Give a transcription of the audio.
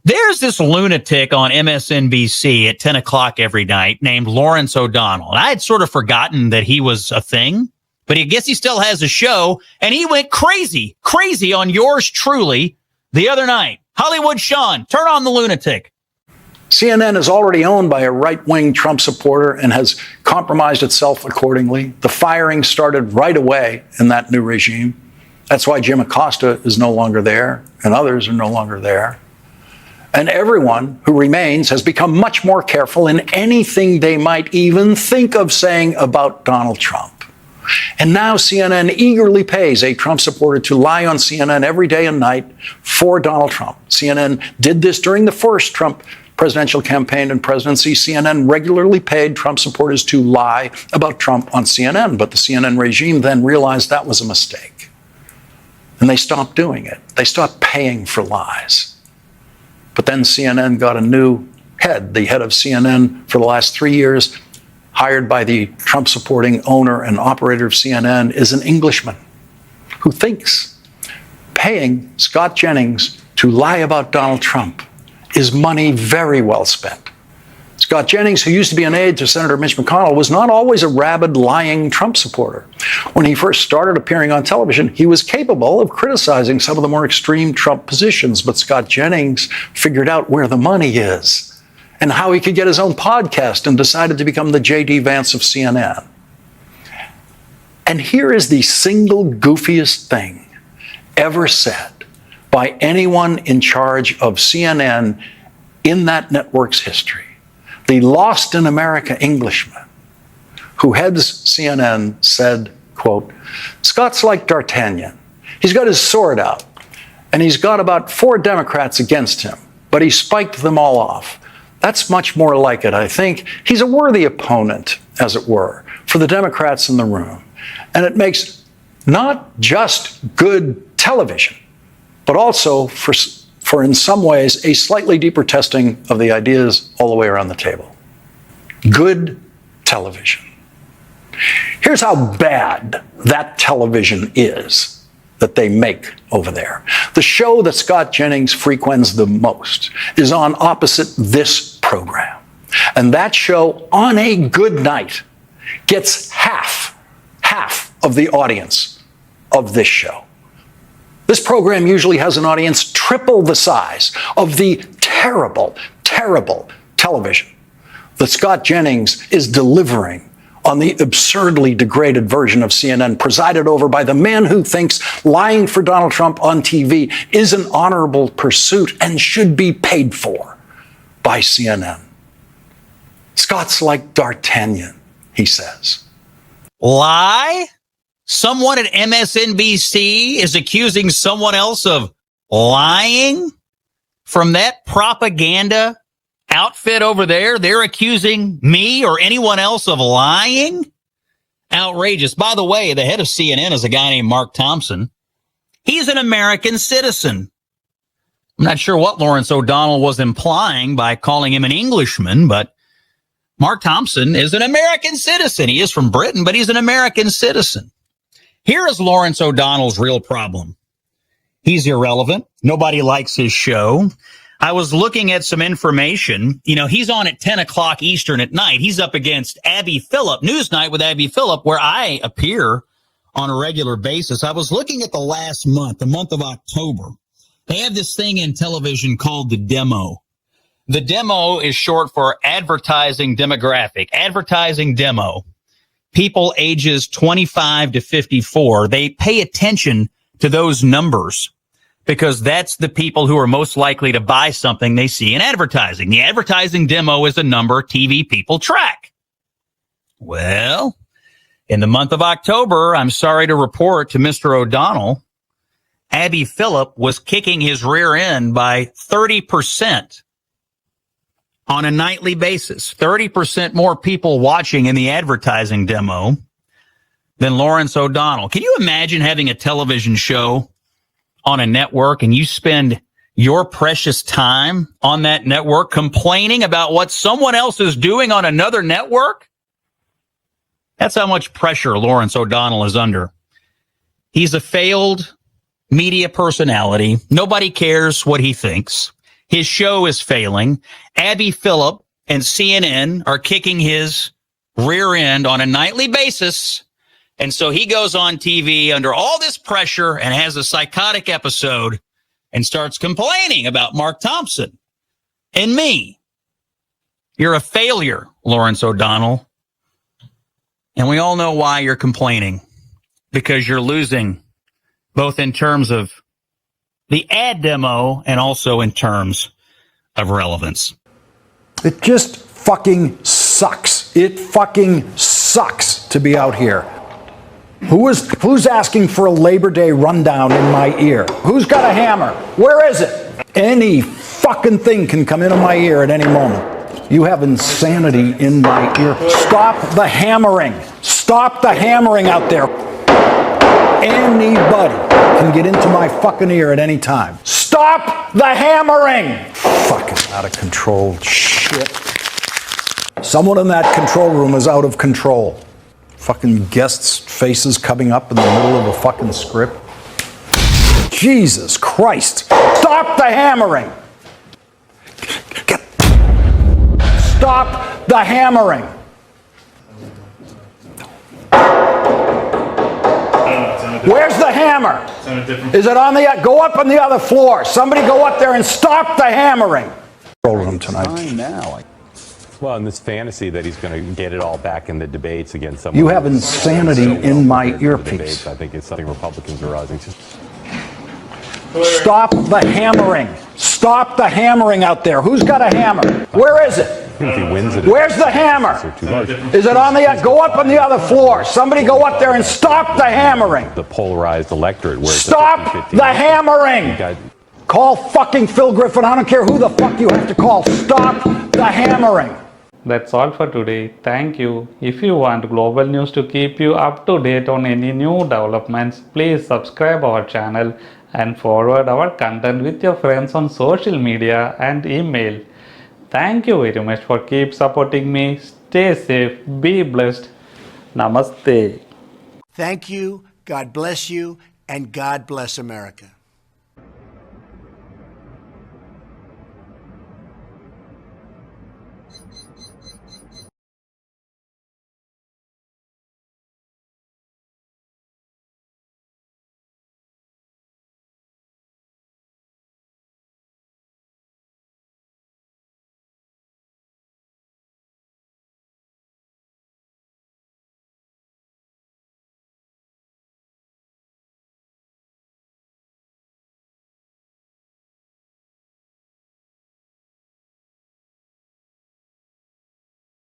There's this lunatic on MSNBC at 10 o'clock every night named Lawrence O'Donnell. And I had sort of forgotten that he was a thing, but I guess he still has a show. And he went crazy on yours truly the other night. Hollywood Sean, turn on the lunatic. CNN is already owned by a right-wing Trump supporter and has compromised itself accordingly. The firing started right away in that new regime. That's why Jim Acosta is no longer there and others are no longer there. And everyone who remains has become much more careful in anything they might even think of saying about Donald Trump. And now CNN eagerly pays a Trump supporter to lie on CNN every day and night for Donald Trump. CNN did this during the first Trump presidential campaign and presidency. CNN regularly paid Trump supporters to lie about Trump on CNN, but the CNN regime then realized that was a mistake. And they stopped doing it. They stopped paying for lies. But then CNN got a new head. The head of CNN for the last 3 years, hired by the Trump-supporting owner and operator of CNN, is an Englishman who thinks paying Scott Jennings to lie about Donald Trump is money very well spent. Scott Jennings, who used to be an aide to Senator Mitch McConnell, was not always a rabid, lying Trump supporter. When he first started appearing on television, he was capable of criticizing some of the more extreme Trump positions, but Scott Jennings figured out where the money is and how he could get his own podcast and decided to become the J.D. Vance of CNN. And here is the single goofiest thing ever said by anyone in charge of CNN in that network's history. The lost in America Englishman who heads CNN said, quote, "Scott's like D'Artagnan. He's got his sword out, and he's got about 4 Democrats against him, but he spiked them all off. That's much more like it, I think. He's a worthy opponent, as it were, for the Democrats in the room. And it makes not just good television, but also for in some ways, a slightly deeper testing of the ideas all the way around the table. Good television." Here's how bad that television is that they make over there. The show that Scott Jennings frequents the most is on opposite this program. And that show, on a good night, gets half of the audience of this show. This program usually has an audience triple the size of the terrible television that Scott Jennings is delivering on the absurdly degraded version of CNN, presided over by the man who thinks lying for Donald Trump on TV is an honorable pursuit and should be paid for by CNN. Scott's like D'Artagnan, he says. Lie? Someone at MSNBC is accusing someone else of lying from that propaganda outfit over there. They're accusing me or anyone else of lying. Outrageous. By the way, the head of CNN is a guy named Mark Thompson. He's an American citizen. I'm not sure what Lawrence O'Donnell was implying by calling him an Englishman, but Mark Thompson is an American citizen. He is from Britain, but he's an American citizen. Here is Lawrence O'Donnell's real problem. He's irrelevant. Nobody likes his show. I was looking at some information. You know, he's on at 10 o'clock Eastern at night. He's up against Abby Phillip, Newsnight with Abby Phillip, where I appear on a regular basis. I was looking at the last month, the month of October. They have this thing in television called the demo. The demo is short for advertising demographic, advertising demo. People ages 25 to 54, they pay attention to those numbers because that's the people who are most likely to buy something they see in advertising. The advertising demo is a number TV people track. Well, in the month of October, I'm sorry to report to Mr. O'Donnell, Abby Phillip was kicking his rear end by 30%. On a nightly basis, 30% more people watching in the advertising demo than Lawrence O'Donnell. Can you imagine having a television show on a network and you spend your precious time on that network complaining about what someone else is doing on another network? That's how much pressure Lawrence O'Donnell is under. He's a failed media personality. Nobody cares what he thinks. His show is failing. Abby Phillip and CNN are kicking his rear end on a nightly basis. And so he goes on TV under all this pressure and has a psychotic episode and starts complaining about Mark Thompson and me. You're a failure, Lawrence O'Donnell. And we all know why you're complaining. Because you're losing, both in terms of the ad demo and also in terms of relevance. It just fucking sucks. It fucking sucks to be out here. Who's asking for a Labor Day rundown in my ear? Who's got a hammer? Where is it? Any fucking thing can come into my ear at any moment. You have insanity in my ear. Stop the hammering. Stop the hammering out there. Anybody can get into my fucking ear at any time. Stop the hammering. Fucking out of control shit. Someone in that control room is out of control. Fucking guests' faces coming up in the middle of a fucking script. Jesus Christ. Stop the hammering. Stop the hammering. Where's the hammer? Is it on the, go up on the other floor. Somebody go up there and stop the hammering. Control room tonight. Well, in this fantasy that he's going to get it all back in the debates against someone. You have insanity in my earpiece. I think it's something Republicans are rising to. Stop the hammering. Stop the hammering out there. Who's got a hammer? Where is it? If he wins it, where's the hammer? Is it on the, go up on the other floor. Somebody go up there and stop the hammering. The polarized electorate. Where stop the hammering. Call fucking Phil Griffin. I don't care who the fuck you have to call. Stop the hammering. That's all for today. Thank you. If you want global news to keep you up to date on any new developments, please subscribe our channel and forward our content with your friends on social media and email. Thank you very much for keep supporting me. Stay safe, be blessed. Namaste. Thank you, God bless you, and God bless America.